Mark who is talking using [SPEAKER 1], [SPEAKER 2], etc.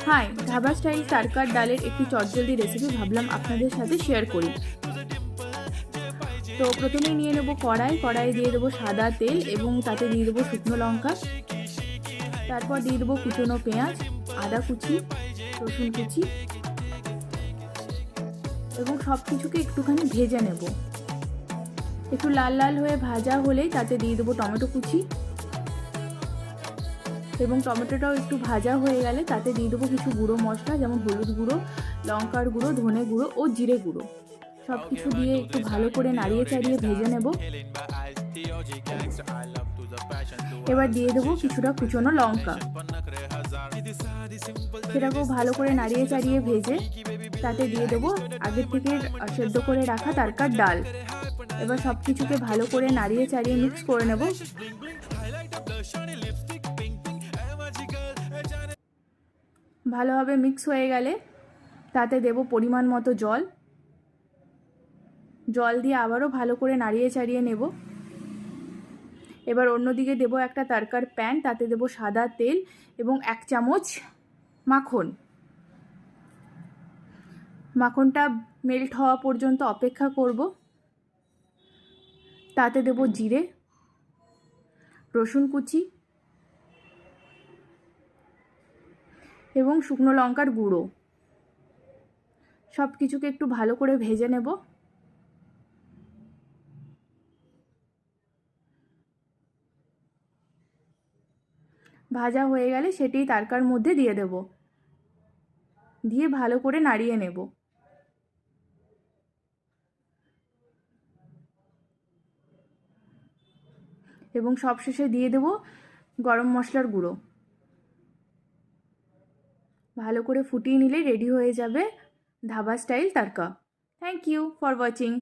[SPEAKER 1] High, dhaba style তারকার ডালের একটি চটজলদি রেসিপি ভাবলাম আপনাদের সাথে শেয়ার করি। তো প্রথমেই নিয়ে নেব কড়াই দিয়ে দেবো সাদা তেল এবং তাতে দিয়ে দেবো শুকনো লঙ্কা। তারপর দিয়ে দেবো কুচনো পেঁয়াজ, আদা কুচি, রসুন কুচি এবং সব কিছুকে একটুখানি ভেজে নেব। একটু লাল লাল হয়ে ভাজা হলেই তাতে দিয়ে দেবো টমেটো কুচি এবং টমেটোটাও একটু ভাজা হয়ে গেলে তাতে দিয়ে দেবো কিছু গুঁড়ো মশলা, যেমন হলুদ গুঁড়ো, লঙ্কার গুঁড়ো, ধনে গুঁড়ো ও জিরে গুঁড়ো। সব কিছু দিয়ে একটু ভালো করে নাড়িয়ে চাড়িয়ে ভেজে নেব। এবার দিয়ে দেবো কিছুটা কুচনো লঙ্কা, সেটাকেও ভালো করে নাড়িয়ে চাড়িয়ে ভেজে তাতে দিয়ে দেবো আগের থেকে সেদ্ধ করে রাখা তারকার ডাল। এবার সব কিছুকে ভালো করে নাড়িয়ে চাড়িয়ে মিক্স করে নেব। ভালোভাবে মিক্স হয়ে গেলে তাতে দেব পরিমাণ মতো জল দিয়ে আবারও ভালো করে নাড়িয়ে চাড়িয়ে নেব। এবার অন্যদিকে দেব একটা তারকার প্যান, তাতে দেব সাদা তেল এবং 1 চামচ মাখনটা মেল্ট হওয়া পর্যন্ত অপেক্ষা করব। তাতে দেব জিরে, রসুন কুচি এবং শুকনো লঙ্কার গুঁড়ো। সব কিছুকে একটু ভালো করে ভেজে নেব। ভাজা হয়ে গেলে সেটি তারকার মধ্যে দিয়ে দেব, দিয়ে ভালো করে নাড়িয়ে নেব। এবং সবশেষে দিয়ে দেব গরম মশলার গুঁড়ো। ভালো করে ফুটিয়ে নিলেই রেডি হয়ে যাবে ধাবা স্টাইল তারকা। Thank you for watching.